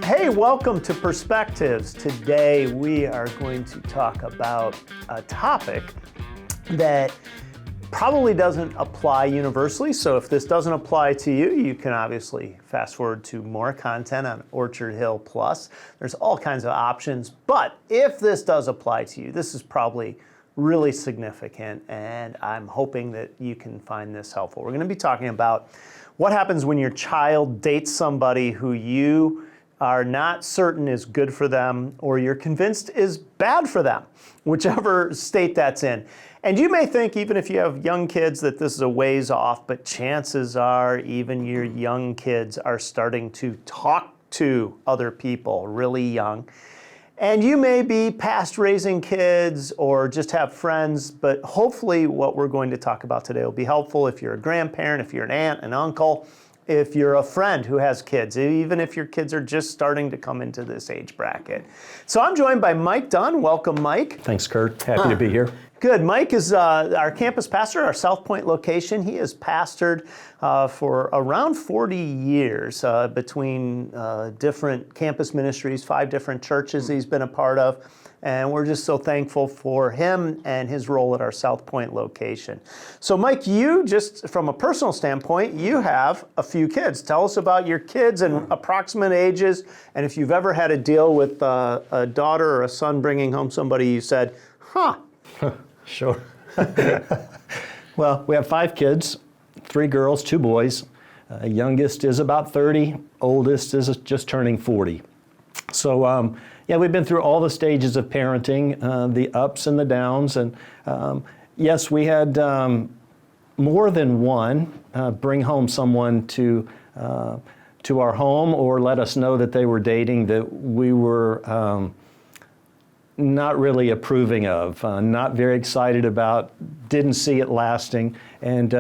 Hey, welcome to Perspectives. Today we are going to talk about a topic that probably doesn't apply universally. So if this doesn't apply to you, you can obviously fast forward to more content on Orchard Hill Plus. There's all kinds of options. But if this does apply to you, this is probably really significant, and I'm hoping that you can find this helpful. We're going to be talking about what happens when your child dates somebody who you are not certain is good for them or you're convinced is bad for them, whichever state that's in. And you may think, even if you have young kids, that this is a ways off, but chances are even your young kids are starting to talk to other people really young. And you may be past raising kids or just have friends, but hopefully what we're going to talk about today will be helpful if you're a grandparent, if you're an aunt, an uncle, if you're a friend who has kids, even if your kids are just starting to come into this age bracket. So I'm joined by Mike Dunn. Welcome, Mike. Thanks, Kurt. Happy to be here. Good. Mike is our campus pastor, our Southpointe location. He has pastored for around 40 years between different campus ministries, 5 different churches he's been a part of. And we're just so thankful for him and his role at our Southpointe location. So Mike, you just from a personal standpoint, you have a few kids. Tell us about your kids and approximate ages, and if you've ever had to deal with a daughter or a son bringing home somebody you said, huh. Sure. Well, we have 5 kids, 3 girls, 2 boys. Youngest is about 30, oldest is just turning 40. So, yeah, we've been through all the stages of parenting, the ups and the downs. And yes, we had more than one bring home someone to our home or let us know that they were dating that we were not really approving of, not very excited about, didn't see it lasting, and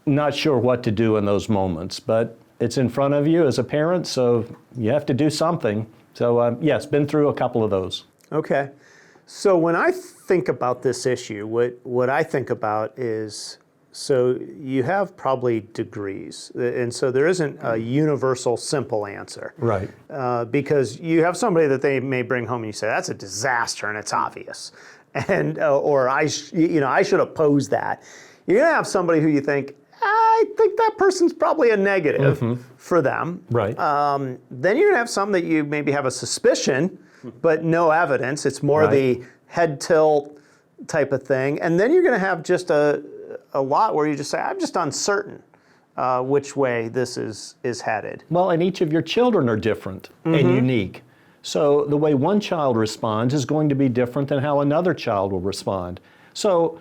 not sure what to do in those moments. But it's in front of you as a parent, so you have to do something. So yes, been through a couple of those. Okay. So when I think about this issue, what I think about is, so you have probably degrees, and so there isn't a universal simple answer. Right. Because you have somebody that they may bring home and you say, that's a disaster and it's obvious. And, or I should oppose that. You're going to have somebody who you think, I think that person's probably a negative for them. Right. Then you're going to have some that you maybe have a suspicion, but no evidence. It's more the head tilt type of thing. And then you're going to have just a lot where you just say, I'm just uncertain which way this is headed. Well, and each of your children are different and unique. So the way one child responds is going to be different than how another child will respond. So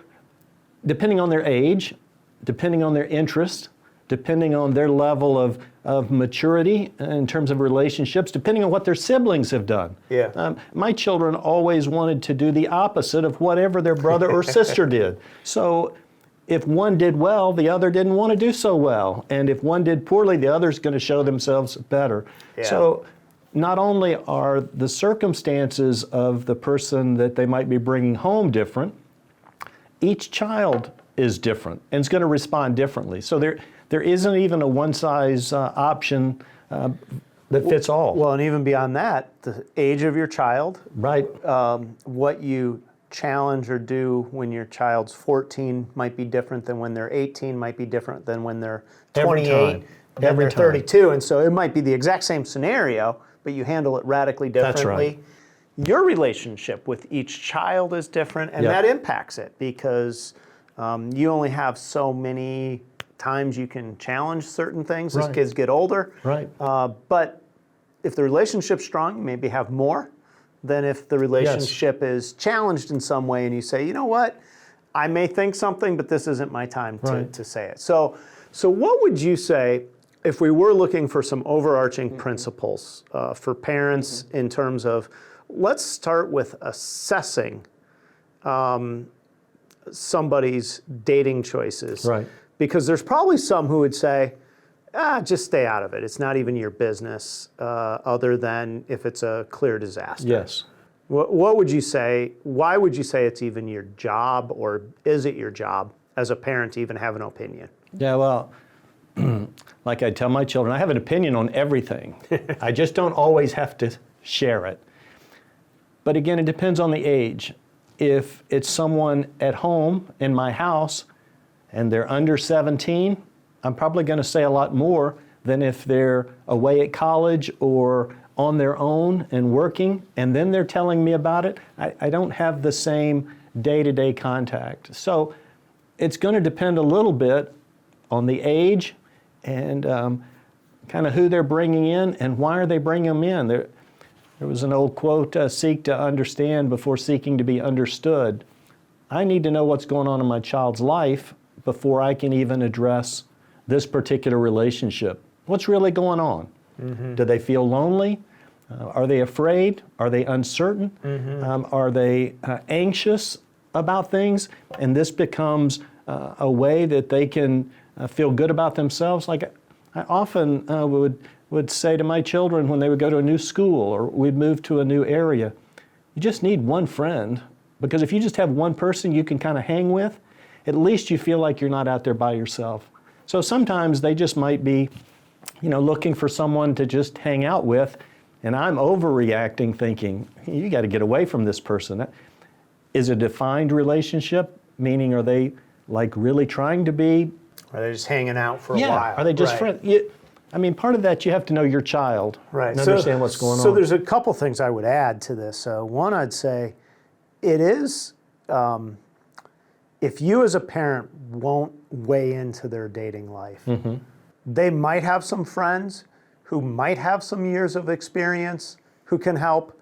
depending on their age, depending on their interest, depending on their level of maturity in terms of relationships, depending on what their siblings have done. Yeah. My children always wanted to do the opposite of whatever their brother or sister did. So if one did well, the other didn't want to do so well. And if one did poorly, the other's going to show themselves better. Yeah. So not only are the circumstances of the person that they might be bringing home different, each child is different and is going to respond differently. So there isn't even a one-size option that fits all. Well, and even beyond that, the age of your child, right? What you challenge or do when your child's 14 might be different than when they're 18, might be different than when they're 28, then they're 32. And so it might be the exact same scenario, but you handle it radically differently. That's right. Your relationship with each child is different, and that impacts it because you only have so many times you can challenge certain things as kids get older. Right. But if the relationship's strong, you maybe have more than if the relationship is challenged in some way and you say, you know what, I may think something, but this isn't my time to say it. So what would you say if we were looking for some overarching principles for parents in terms of, let's start with assessing somebody's dating choices. Right. Because there's probably some who would say, just stay out of it. It's not even your business, other than if it's a clear disaster. Yes. What would you say? Why would you say it's even your job, or is it your job as a parent to even have an opinion? Yeah, well, like I tell my children, I have an opinion on everything. I just don't always have to share it. But again, it depends on the age. If it's someone at home in my house and they're under 17, I'm probably going to say a lot more than if they're away at college or on their own and working, and then they're telling me about it. I don't have the same day-to-day contact. So it's going to depend a little bit on the age and kind of who they're bringing in and why are they bringing them in. There was an old quote, seek to understand before seeking to be understood. I need to know what's going on in my child's life before I can even address this particular relationship. What's really going on? Mm-hmm. Do they feel lonely? Are they afraid? Are they uncertain? Mm-hmm. Are they anxious about things? And this becomes a way that they can feel good about themselves. Like I often would say to my children when they would go to a new school or we'd move to a new area, you just need one friend, because if you just have one person you can kind of hang with, at least you feel like you're not out there by yourself. So sometimes they just might be, looking for someone to just hang out with, and I'm overreacting thinking, you got to get away from this person. Is it a defined relationship? Meaning, are they like really trying to be? Are they just hanging out for a while? Are they just friends? Part of that you have to know your child and understand what's going on. So there's a couple things I would add to this. One, I'd say it is, if you as a parent won't weigh into their dating life, mm-hmm. they might have some friends who might have some years of experience who can help,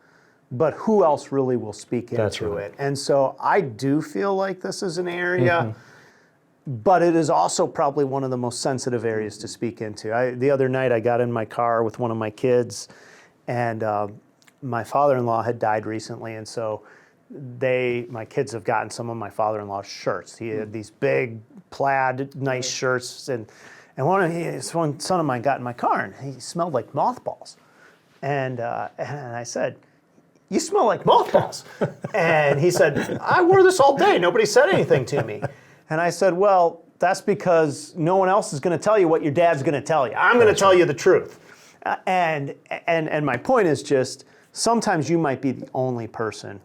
but who else really will speak into it? And so I do feel like this is an area, mm-hmm. but it is also probably one of the most sensitive areas to speak into. The other night I got in my car with one of my kids, and my father-in-law had died recently, and so my kids have gotten some of my father-in-law's shirts. He had these big plaid, nice shirts, and one son of mine got in my car, and he smelled like mothballs. And I said, "You smell like mothballs." And he said, "I wore this all day. Nobody said anything to me." And I said, "Well, that's because no one else is going to tell you what your dad's going to tell you. I'm going to tell you the truth." And my point is just, sometimes you might be the only person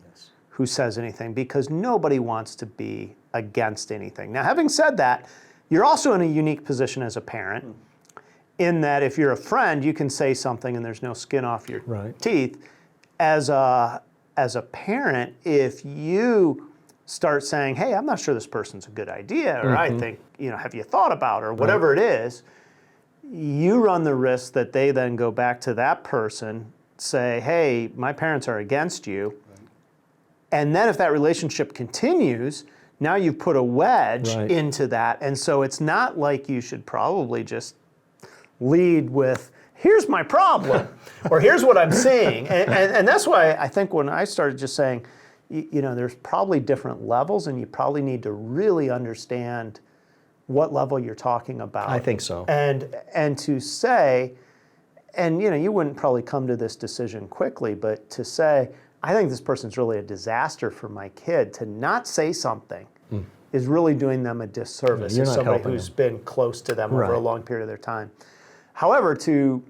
who says anything, because nobody wants to be against anything. Now, having said that, you're also in a unique position as a parent, in that if you're a friend, you can say something and there's no skin off your teeth. As a parent, if you start saying, "Hey, I'm not sure this person's a good idea," or mm-hmm. "I think, have you thought about," or whatever it is, you run the risk that they then go back to that person, say, "Hey, my parents are against you." And then if that relationship continues, now you've put a wedge into that. And so it's not like you should probably just lead with, "Here's my problem," or "Here's what I'm seeing." And that's why I think when I started just saying, there's probably different levels, and you probably need to really understand what level you're talking about. I think so. And to say, and you wouldn't probably come to this decision quickly, but to say, I think this person's really a disaster for my kid, to not say something is really doing them a disservice as somebody who's been close to them over a long period of their time. However, to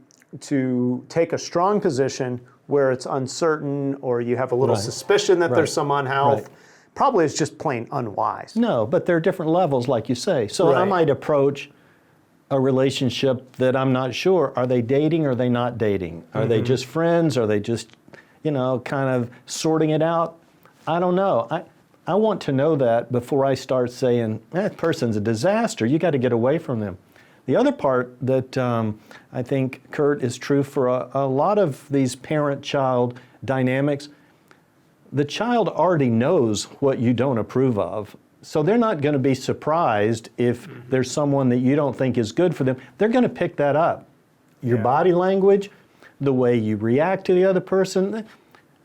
take a strong position where it's uncertain, or you have a little suspicion that there's some unhealth, probably is just plain unwise. No, but there are different levels, like you say. So I might approach a relationship that I'm not sure. Are they dating or are they not dating? Are mm-hmm. they just friends? Are they just kind of sorting it out? I don't know. I want to know that before I start saying, that person's a disaster. You got to get away from them. The other part that I think, Kurt, is true for a lot of these parent-child dynamics, the child already knows what you don't approve of. So they're not going to be surprised if there's someone that you don't think is good for them. They're going to pick that up. Your body language, the way you react to the other person,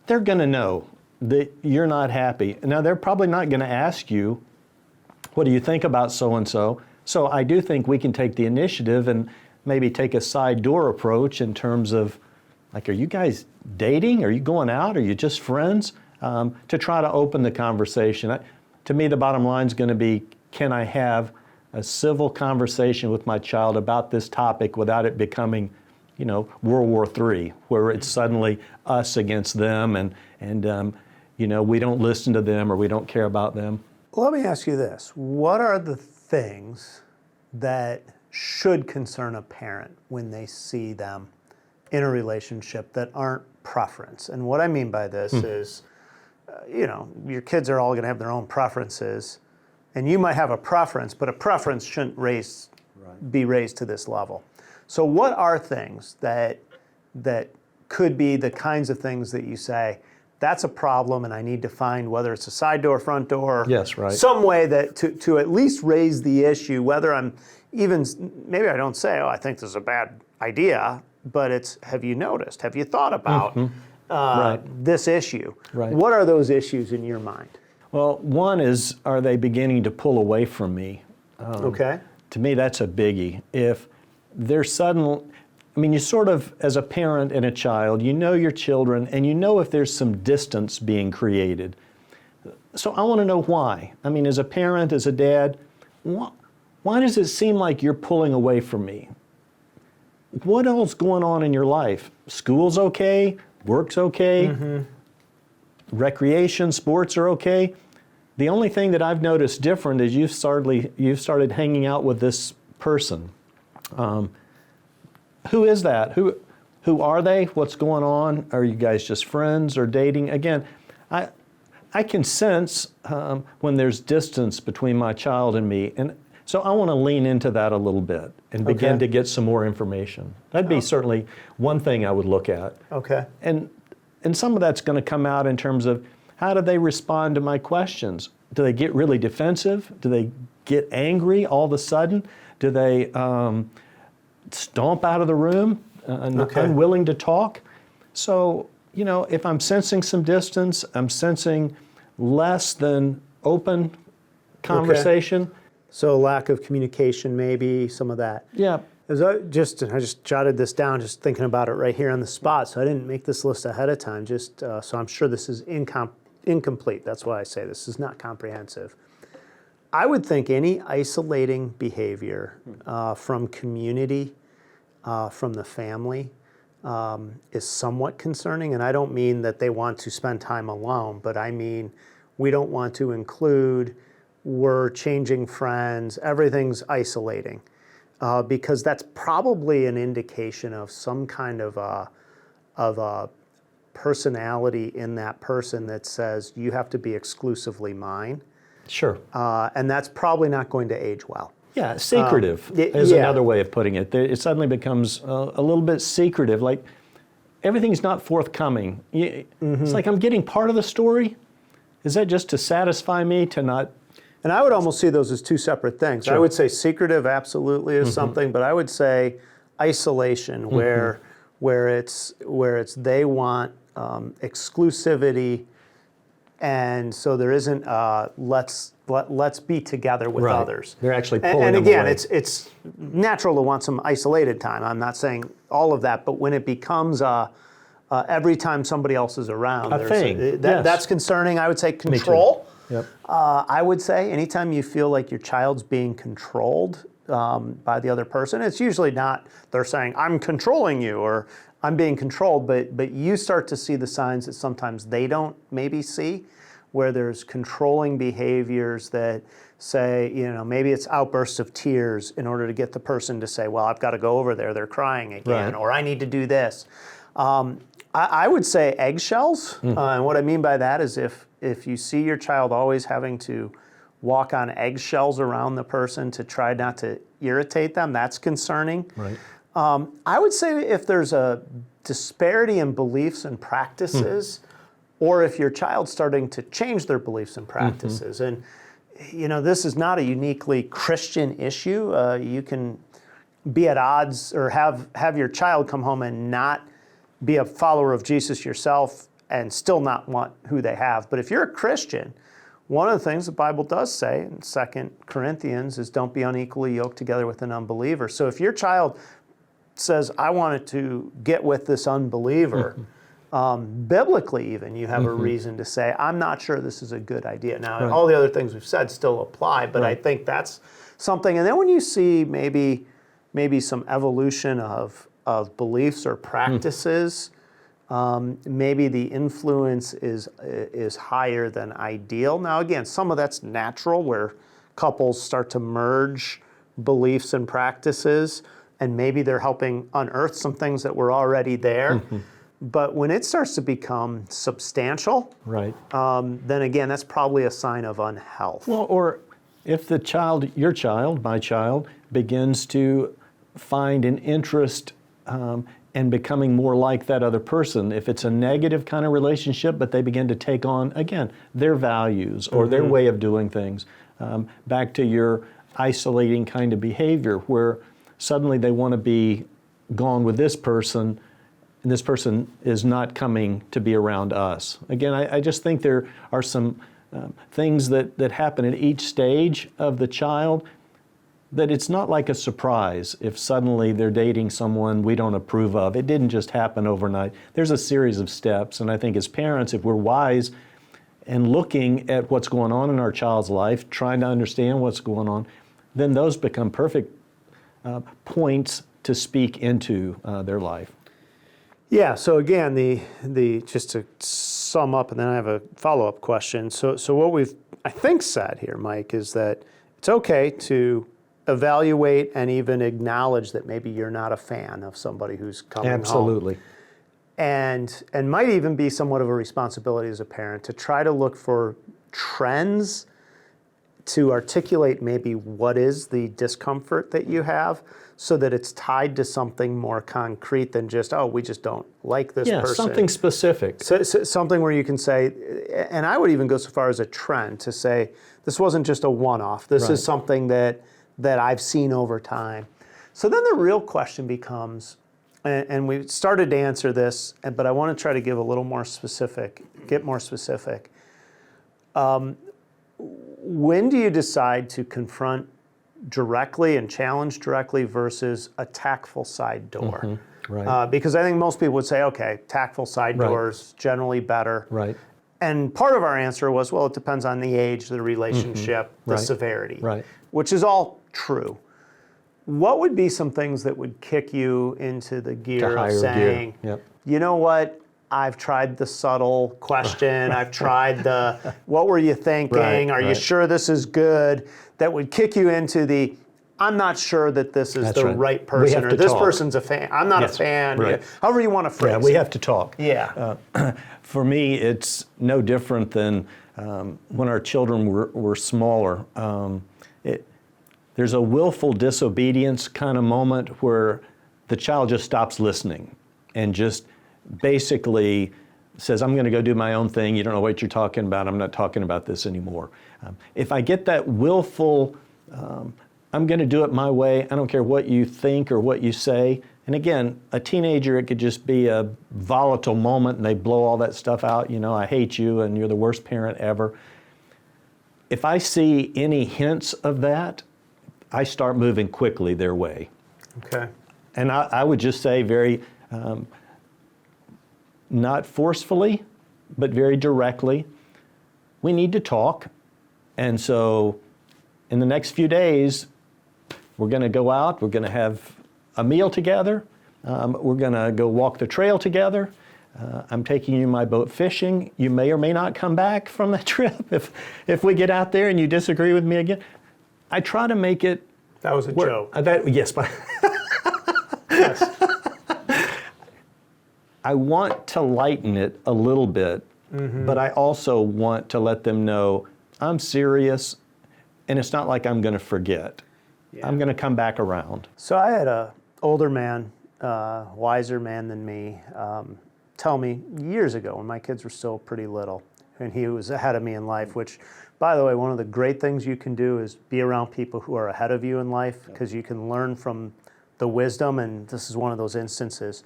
they're going to know that you're not happy. Now, they're probably not going to ask you, "What do you think about so-and-so?" So I do think we can take the initiative and maybe take a side door approach in terms of, like, are you guys dating? Are you going out? Are you just friends? To try to open the conversation. To me, the bottom line is going to be, can I have a civil conversation with my child about this topic without it becoming, World War III, where it's suddenly us against them and we don't listen to them or we don't care about them. Let me ask you this. What are the things that should concern a parent when they see them in a relationship that aren't preference? And what I mean by this is, your kids are all going to have their own preferences, and you might have a preference, but a preference shouldn't be raised to this level. So what are things that could be the kinds of things that you say, that's a problem and I need to find, whether it's a side door, front door, yes, right, some way that to at least raise the issue, whether I'm even, maybe I don't say, I think this is a bad idea, but it's, have you noticed? Have you thought about this issue? Right. What are those issues in your mind? Well, one is, are they beginning to pull away from me? Okay. To me, that's a biggie. If they're you sort of, as a parent and a child, you know your children and you know if there's some distance being created. So I want to know why. As a parent, as a dad, why does it seem like you're pulling away from me? What else going on in your life? School's okay, work's okay, recreation, sports are okay. The only thing that I've noticed different is you've started hanging out with this person. Who is that? Who are they? What's going on? Are you guys just friends or dating? Again, I can sense when there's distance between my child and me, and so I want to lean into that a little bit and begin to get some more information. That'd be certainly one thing I would look at. Okay. And some of that's going to come out in terms of how do they respond to my questions? Do they get really defensive? Do they get angry all of a sudden? Do they stomp out of the room, unwilling to talk? So, if I'm sensing some distance, I'm sensing less than open conversation. Okay. So lack of communication, maybe, some of that. Yeah. I just jotted this down, just thinking about it right here on the spot. So I didn't make this list ahead of time, so I'm sure this is incomplete. That's why I say this is not comprehensive. I would think any isolating behavior from community, from the family, is somewhat concerning. And I don't mean that they want to spend time alone, but I mean we don't want to include, we're changing friends, everything's isolating. Because that's probably an indication of some kind of a personality in that person that says you have to be exclusively mine. Sure. And that's probably not going to age well. Yeah, secretive is another way of putting it. It suddenly becomes a little bit secretive, like everything's not forthcoming. It's like I'm getting part of the story. Is that just to satisfy me, to not? And I would almost see those as two separate things. Sure. I would say secretive absolutely is something, but I would say isolation, where it's they want exclusivity, and so there isn't let's be together with others. They're actually pulling and them again, away. it's natural to want some isolated time. I'm not saying all of that, but when it becomes every time somebody else is around, that's concerning. I would say control. Yep. I would say anytime you feel like your child's being controlled by the other person, it's usually not they're saying, I'm controlling you or I'm being controlled, but you start to see the signs that sometimes they don't maybe see, where there's controlling behaviors that say, maybe it's outbursts of tears in order to get the person to say, well, I've got to go over there, they're crying again, or I need to do this. I would say eggshells, and what I mean by that is if you see your child always having to walk on eggshells around the person to try not to irritate them, that's concerning. Right. I would say if there's a disparity in beliefs and practices, or if your child's starting to change their beliefs and practices, and this is not a uniquely Christian issue. You can be at odds or have your child come home and not be a follower of Jesus yourself and still not want who they have. But if you're a Christian, one of the things the Bible does say in 2 Corinthians is don't be unequally yoked together with an unbeliever. So if your child says, I wanted to get with this unbeliever, biblically even, you have a reason to say, I'm not sure this is a good idea. Now, all the other things we've said still apply, but I think that's something. And then when you see maybe some evolution of beliefs or practices, maybe the influence is higher than ideal. Now, again, some of that's natural, where couples start to merge beliefs and practices, and maybe they're helping unearth some things that were already there. But when it starts to become substantial, Right. then again, that's probably a sign of unhealth. Well, or if the child, your child, my child, begins to find an interest in becoming more like that other person, if it's a negative kind of relationship, but they begin to take on, again, their values or their way of doing things, back to your isolating kind of behavior, where suddenly they want to be gone with this person, and this person is not coming to be around us. Again, I just think there are some things that happen at each stage of the child, that it's not like a surprise if suddenly they're dating someone we don't approve of. It didn't just happen overnight. There's a series of steps, and I think as parents, if we're wise and looking at what's going on in our child's life, trying to understand what's going on, then those become perfect points to speak into their life. Yeah, so again, the just to sum up, and then I have a follow-up question. So what we've, I think, said here, Mike, is that it's okay to evaluate and even acknowledge that maybe you're not a fan of somebody who's coming home. Absolutely. And might even be somewhat of a responsibility as a parent to try to look for trends to articulate maybe what is the discomfort that you have, so that it's tied to something more concrete than just, oh, we just don't like this person. Yeah, something specific. So something where you can say, and I would even go so far as a trend to say, this wasn't just a one-off. This is something that I've seen over time. So then the real question becomes, and we started to answer this, but I want to try to give a little more specific, get more specific. When do you decide to confront directly and challenge directly versus a tactful side door? Right. Because I think most people would say, okay, tactful side doors generally better. Right. And part of our answer was, well, it depends on the age, the relationship, the severity, which is all true. What would be some things that would kick you into the gear of saying, you know what, I've tried the subtle question, I've tried the, what were you thinking, are you sure this is good, that would kick you into the, I'm not sure that this is the right person, or this person's a fan, I'm not a fan, however you want to phrase it. Yeah, we have to talk. Yeah. For me, it's no different than when our children were smaller. There's a willful disobedience kind of moment where the child just stops listening and just basically says, I'm going to go do my own thing. You don't know what you're talking about. I'm not talking about this anymore. If I get that willful, I'm going to do it my way, I don't care what you think or what you say. And again, a teenager, it could just be a volatile moment and they blow all that stuff out. You know, I hate you and you're the worst parent ever. If I see any hints of that, I start moving quickly their way. Okay. And I would just say very, not forcefully, but very directly, we need to talk. And so in the next few days, we're going to go out, we're going to have a meal together, we're going to go walk the trail together. I'm taking you my boat fishing. You may or may not come back from that trip if we get out there and you disagree with me again. I try to make it. That was a joke. Yes, but Yes. I want to lighten it a little bit, but I also want to let them know I'm serious, and it's not like I'm going to forget. I'm going to come back around. So I had a older man, wiser man than me, tell me years ago when my kids were still pretty little, and he was ahead of me in life, which, by the way, one of the great things you can do is be around people who are ahead of you in life, because you can learn from the wisdom, and this is one of those instances.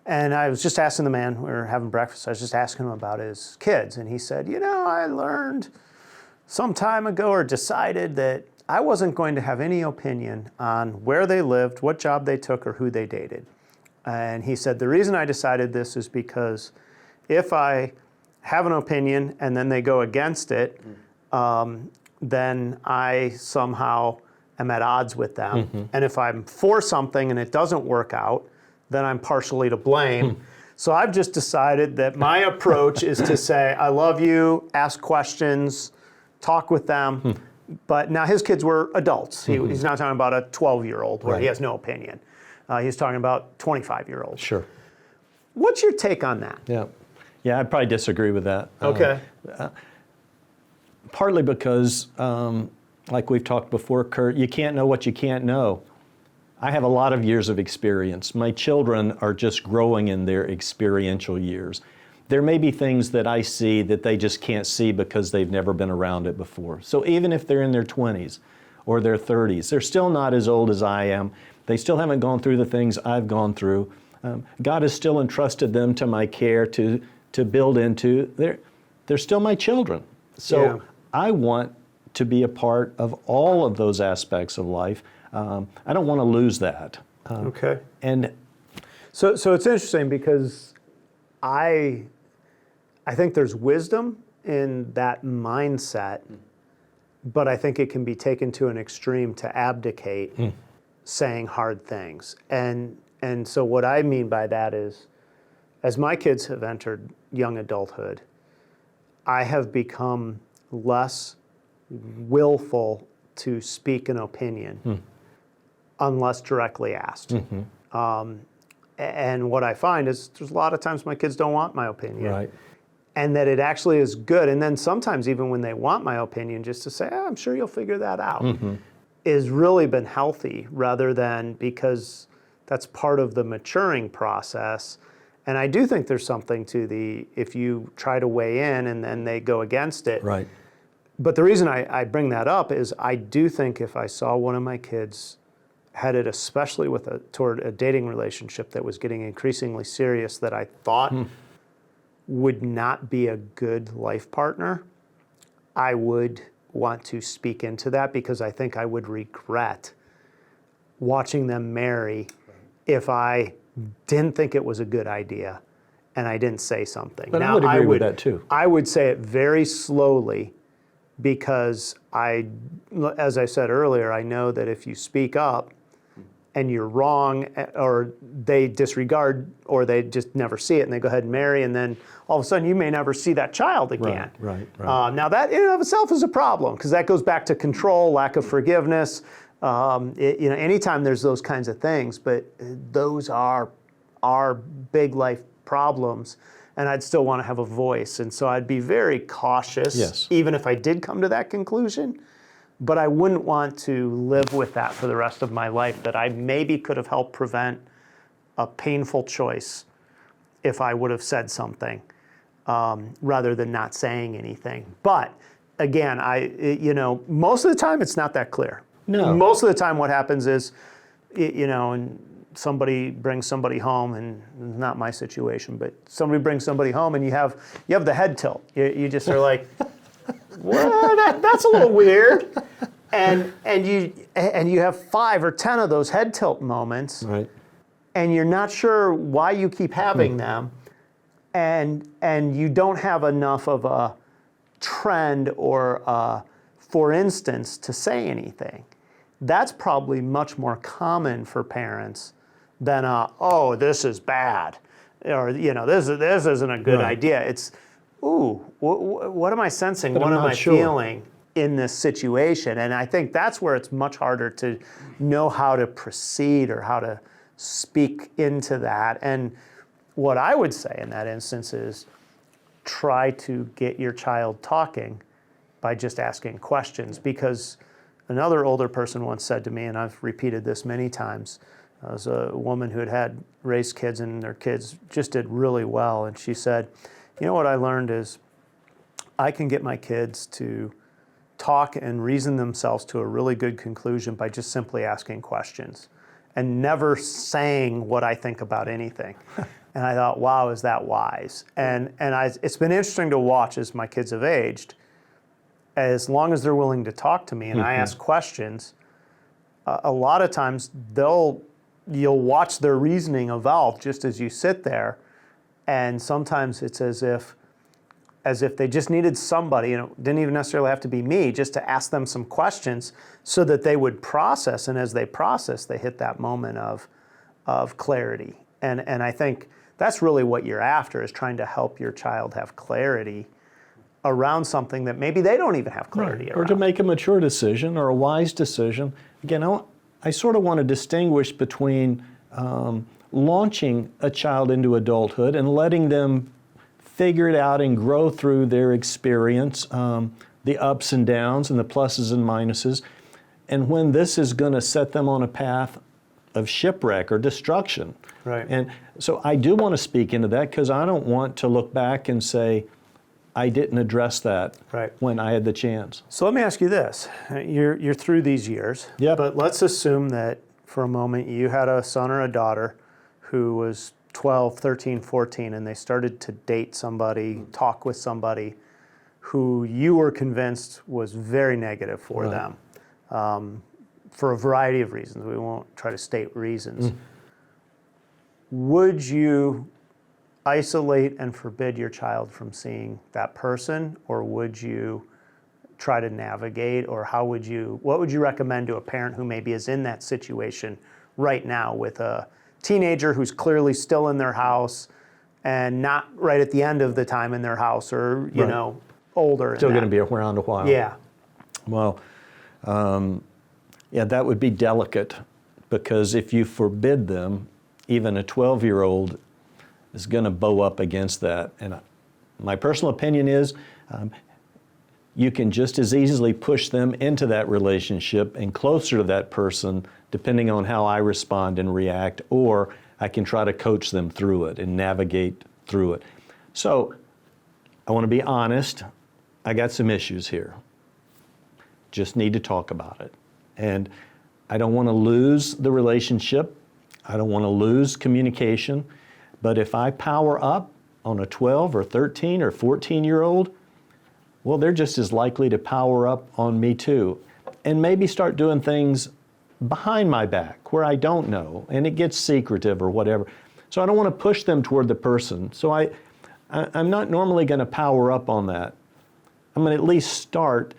And I was just asking the man, we were having breakfast, I was just asking him about his kids, and he said, you know, I learned some time ago, or decided, that I wasn't going to have any opinion on where they lived, what job they took, or who they dated. And he said, the reason I decided this is because if I have an opinion and then they go against it, then I somehow am at odds with them. And if I'm for something and it doesn't work out, then I'm partially to blame. So I've just decided that my approach is to say, I love you, ask questions, talk with them. But now his kids were adults. He's not talking about a 12-year-old where he has no opinion. He's talking about 25-year-olds. Sure. What's your take on that? Yeah, I'd probably disagree with that. Okay. Partly because, like we've talked before, Kurt, you can't know what you can't know. I have a lot of years of experience. My children are just growing in their experiential years. There may be things that I see that they just can't see because they've never been around it before. So even if they're in their 20s or their 30s, they're still not as old as I am. They still haven't gone through the things I've gone through. God has still entrusted them to my care to build into. They're still my children. So I want to be a part of all of those aspects of life. I don't want to lose that. Okay. And so it's interesting because I think there's wisdom in that mindset, but I think it can be taken to an extreme to abdicate saying hard things. And so what I mean by that is, as my kids have entered young adulthood, I have become less willful to speak an opinion unless directly asked. And what I find is there's a lot of times my kids don't want my opinion. right. And that it actually is good. And then sometimes even when they want my opinion, just to say, I'm sure you'll figure that out, is really been healthy rather than because that's part of the maturing process. And I do think there's something to if you try to weigh in and then they go against it. Right. But the reason I bring that up is I do think if I saw one of my kids headed especially toward a dating relationship that was getting increasingly serious that I thought would not be a good life partner, I would want to speak into that because I think I would regret watching them marry if I didn't think it was a good idea and I didn't say something. But now, I would agree with that too. I would say it very slowly because as I said earlier, I know that if you speak up and you're wrong or they disregard or they just never see it and they go ahead and marry and then all of a sudden you may never see that child again. Right. Now that in and of itself is a problem because that goes back to control, lack of forgiveness. Anytime there's those kinds of things, but those are big life problems and I'd still want to have a voice. And so I'd be very cautious, even if I did come to that conclusion. But I wouldn't want to live with that for the rest of my life, that I maybe could have helped prevent a painful choice if I would have said something rather than not saying anything. But again, most of the time it's not that clear. No. Most of the time what happens is, and somebody brings somebody home, and not my situation, but somebody brings somebody home and you have the head tilt. You just are like, what? That's a little weird. And you have 5 or 10 of those head tilt moments, Right. and you're not sure why you keep having them, and you don't have enough of a trend or for instance to say anything. That's probably much more common for parents than oh, this is bad, or this isn't a good idea. It's what am I sensing? But what am I sure. feeling in this situation? And I think that's where it's much harder to know how to proceed or how to speak into that. And what I would say in that instance is try to get your child talking by just asking questions. Because another older person once said to me, and I've repeated this many times, it was a woman who had raised kids and their kids just did really well. And she said, what I learned is I can get my kids to talk and reason themselves to a really good conclusion by just simply asking questions and never saying what I think about anything. And I thought, wow, is that wise? And it's been interesting to watch as my kids have aged. As long as they're willing to talk to me and I ask questions, a lot of times you'll watch their reasoning evolve just as you sit there. And sometimes it's as if as if they just needed somebody, and it didn't even necessarily have to be me, just to ask them some questions so that they would process, and as they process, they hit that moment of clarity. And I think that's really what you're after, is trying to help your child have clarity around something that maybe they don't even have clarity around. Or to make a mature decision or a wise decision. Again, I sort of want to distinguish between launching a child into adulthood and letting them figure it out and grow through their experience, the ups and downs and the pluses and minuses, and when this is going to set them on a path of shipwreck or destruction. Right. And so I do want to speak into that, because I don't want to look back and say, I didn't address that when I had the chance. So let me ask you this. You're through these years, but let's assume that for a moment you had a son or a daughter who was 12, 13, 14, and they started to date somebody, talk with somebody who you were convinced was very negative for them, for a variety of reasons. We won't try to state reasons. Would you isolate and forbid your child from seeing that person, or would you try to navigate, or what would you recommend to a parent who maybe is in that situation right now with a teenager who's clearly still in their house and not right at the end of the time in their house, or you know, older? Still going to be around a while. Yeah. Well, yeah, that would be delicate, because if you forbid them, even a 12-year-old is going to bow up against that. And my personal opinion is you can just as easily push them into that relationship and closer to that person, depending on how I respond and react, or I can try to coach them through it and navigate through it. So I want to be honest. I got some issues here. Just need to talk about it. And I don't want to lose the relationship. I don't want to lose communication. But if I power up on a 12 or 13 or 14-year-old, well, they're just as likely to power up on me too. And maybe start doing things behind my back where I don't know, and it gets secretive or whatever. So I don't want to push them toward the person. So I'm not normally going to power up on that. I'm going to at least start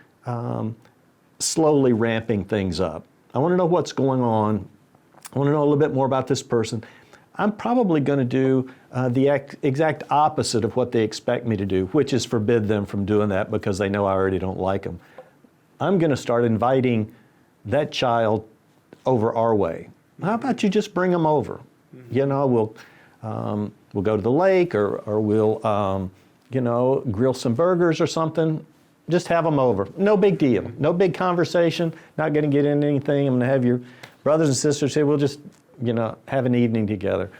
slowly ramping things up. I want to know what's going on. I want to know a little bit more about this person. I'm probably going to do the exact opposite of what they expect me to do, which is forbid them from doing that because they know I already don't like them. I'm going to start inviting that child over our way. How about you just bring them over? You know, we'll go to the lake, or we'll grill some burgers or something. Just have them over. No big deal. No big conversation. Not going to get into anything. I'm going to have your brothers and sisters here. We'll just have an evening together.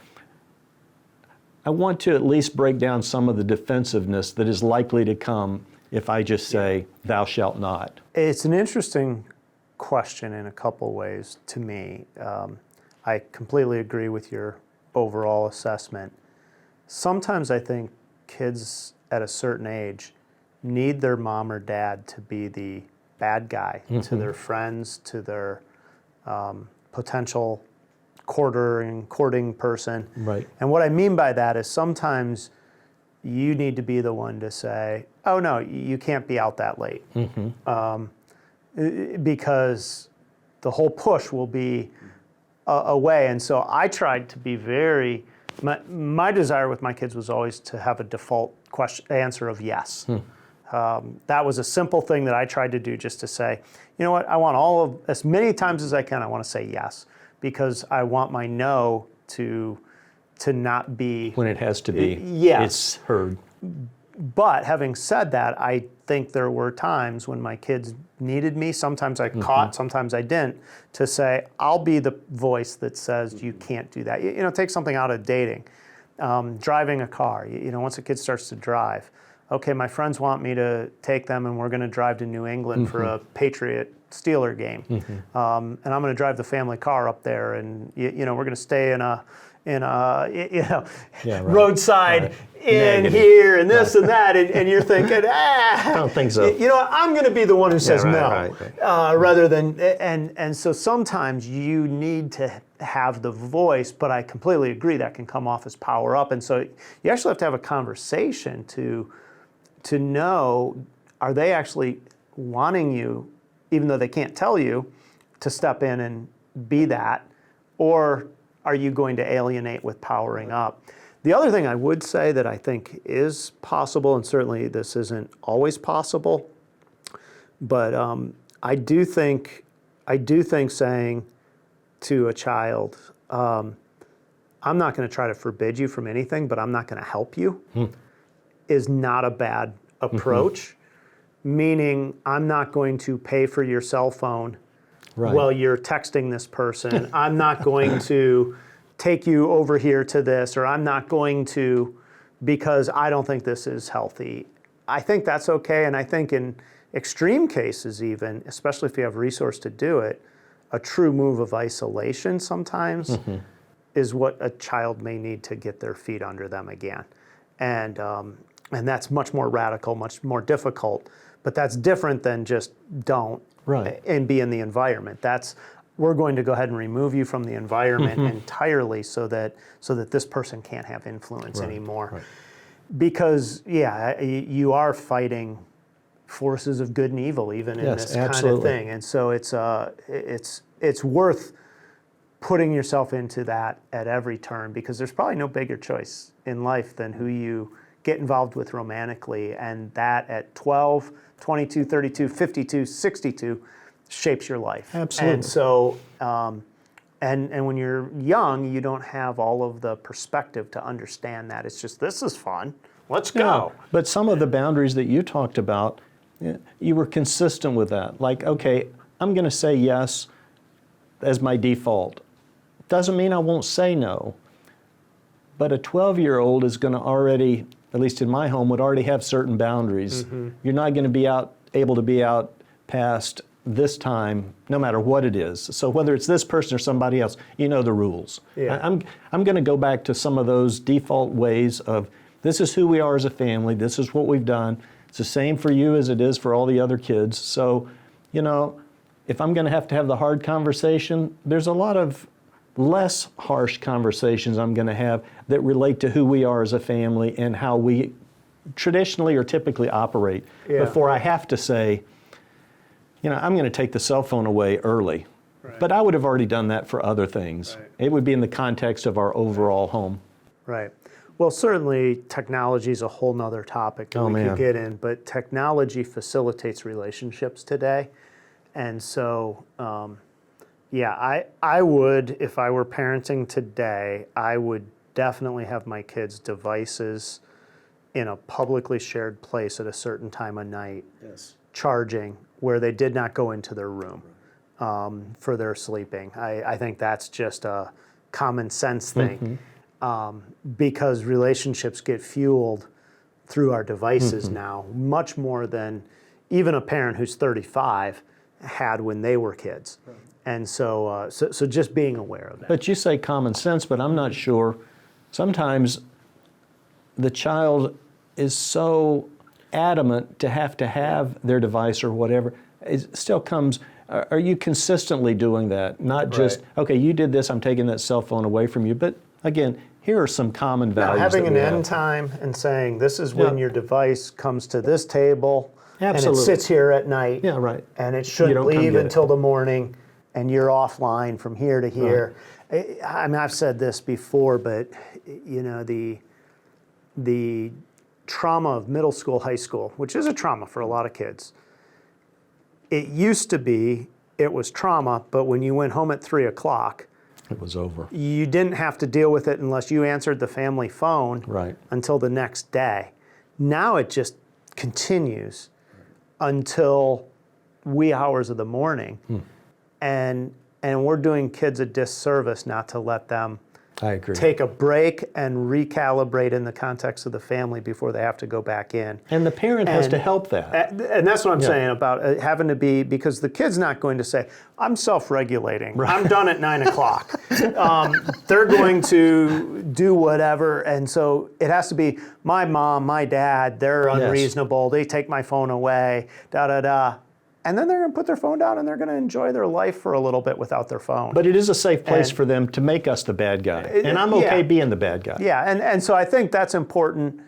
I want to at least break down some of the defensive-ness that is likely to come if I just say, thou shalt not. It's an interesting question in a couple ways to me. I completely agree with your overall assessment. Sometimes I think kids at a certain age need their mom or dad to be the bad guy to their friends, to their potential courting person. Right. And what I mean by that is sometimes you need to be the one to say, oh no, you can't be out that late. Because the whole push will be away. And so I tried to be my desire with my kids was always to have a default answer of yes. That was a simple thing that I tried to do, just to say, you know what, I want as many times as I can, I want to say yes, because I want my no to not be... When it has to be, yes. It's heard. But having said that, I think there were times when my kids needed me. Sometimes I caught, sometimes I didn't, to say, I'll be the voice that says you can't do that. Take something out of dating. Driving a car. Once a kid starts to drive, okay, my friends want me to take them and we're going to drive to New England for a Patriot Steeler game. And I'm going to drive the family car up there, and we're going to stay in a roadside inn here and this and that, and you're thinking, I don't think so. You know what, I'm going to be the one who says right. rather than, and so sometimes you need to have the voice, but I completely agree that can come off as power up, and so you actually have to have a conversation to to know, are they actually wanting you, even though they can't tell you, to step in and be that, or are you going to alienate with powering up? The other thing I would say that I think is possible, and certainly this isn't always possible, but I do think saying to a child, I'm not going to try to forbid you from anything, but I'm not going to help you, is not a bad approach. Meaning, I'm not going to pay for your cell phone while you're texting this person. I'm not going to take you over here to this, or I'm not going to, because I don't think this is healthy. I think that's okay, and I think in extreme cases even, especially if you have resource to do it, a true move of isolation sometimes is what a child may need to get their feet under them again. And that's much more radical, much more difficult, but that's different than just don't and be in the environment. We're going to go ahead and remove you from the environment entirely so that this person can't have influence anymore. Because you are fighting forces of good and evil even in this kind of thing. And so it's worth putting yourself into that at every turn, because there's probably no bigger choice in life than who you get involved with romantically, and that at 12, 22, 32, 52, 62 shapes your life. Absolutely. And so, and when you're young, you don't have all of the perspective to understand that. It's just, this is fun, let's go. But some of the boundaries that you talked about, you were consistent with that. Like, okay, I'm going to say yes as my default. Doesn't mean I won't say no. But a 12-year-old is going to already, at least in my home, would already have certain boundaries. You're not going to be able to be out past this time, no matter what it is. So whether it's this person or somebody else, you know the rules. I'm going to go back to some of those default ways of, this is who we are as a family, this is what we've done. It's the same for you as it is for all the other kids. So, if I'm going to have the hard conversation, there's a lot of less harsh conversations I'm going to have that relate to who we are as a family and how we traditionally or typically operate before I have to say, I'm going to take the cell phone away early. But I would have already done that for other things. It would be in the context of our overall home. Right. Well, certainly technology is a whole nother topic that we could get in, but technology facilitates relationships today. And so, I would, if I were parenting today, I would definitely have my kids' devices in a publicly shared place at a certain time of night, charging, where they did not go into their room for their sleeping. I think that's just a common sense thing, because relationships get fueled through our devices now, much more than even a parent who's 35 had when they were kids. And so just being aware of that. But you say common sense, but I'm not sure. Sometimes the child is so adamant to have their device or whatever. It still comes, are you consistently doing that? Not just, okay, you did this, I'm taking that cell phone away from you. But again, here are some common values. Now, having an end time and saying, this is when your device comes to this table, and it sits here at night, and it shouldn't leave until the morning, and you're offline from here to here. I mean, I've said this before, but the trauma of middle school, high school, which is a trauma for a lot of kids. It used to be, it was trauma, but when you went home at 3 o'clock, it was over. You didn't have to deal with it unless you answered the family phone until the next day. Now it just continues until wee hours of the morning. And we're doing kids a disservice not to let them take a break and recalibrate in the context of the family before they have to go back in. And the parent has to help that. And that's what I'm saying about having to be, because the kid's not going to say, I'm self-regulating. I'm done at 9 o'clock. They're going to do whatever. And so it has to be my mom, my dad, they're unreasonable. They take my phone away, And then they're going to put their phone down and they're going to enjoy their life for a little bit without their phone. But it is a safe place for them to make us the bad guy. And I'm okay being the bad guy. Yeah, and so I think that's important.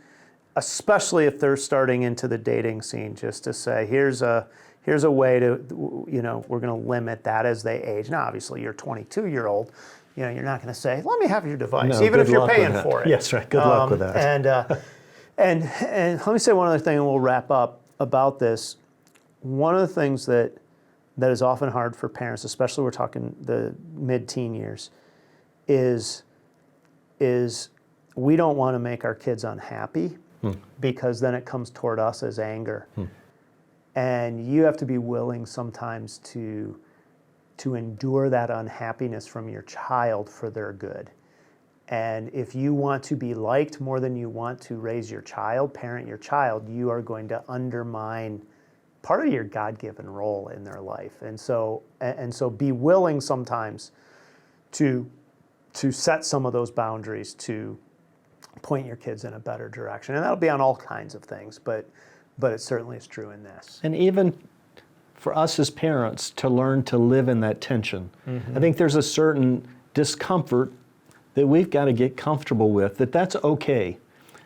especially if they're starting into the dating scene, just to say, here's a way to, we're going to limit that as they age. Now, obviously, you're a 22-year-old. You're not going to say, let me have your device, No, even if you're good luck paying with that. for it. Yes, right. Good luck with that. And let me say one other thing, and we'll wrap up about this. One of the things that is often hard for parents, especially we're talking the mid-teen years, is we don't want to make our kids unhappy because then it comes toward us as anger. And you have to be willing sometimes to endure that unhappiness from your child for their good. And if you want to be liked more than you want to raise your child, parent your child, you are going to undermine part of your God-given role in their life. And so be willing sometimes to set some of those boundaries to point your kids in a better direction. And that'll be on all kinds of things, but it certainly is true in this. And even for us as parents to learn to live in that tension. I think there's a certain discomfort that we've got to get comfortable with, that's okay.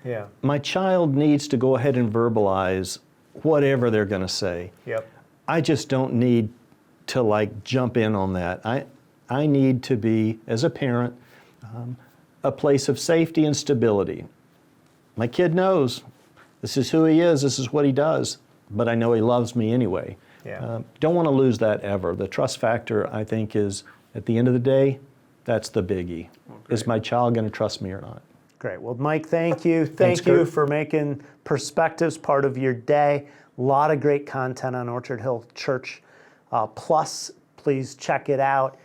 Yeah. My child needs to go ahead and verbalize whatever they're going to say. Yep. I just don't need to jump in on that. I need to be, as a parent, a place of safety and stability. My kid knows this is who he is, this is what he does, but I know he loves me anyway. Yeah. Don't want to lose that ever. The trust factor, I think, is, at the end of the day, that's the biggie. Is my child going to trust me or not? Great. Well, Mike, thank you. Thanks, Thank you Kurt. for making Perspectives part of your day. A lot of great content on Orchard Hill Church Plus. Please check it out.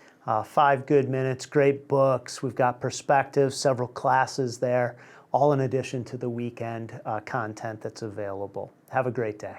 5 good minutes, great books. We've got Perspectives, several classes there, all in addition to the weekend content that's available. Have a great day.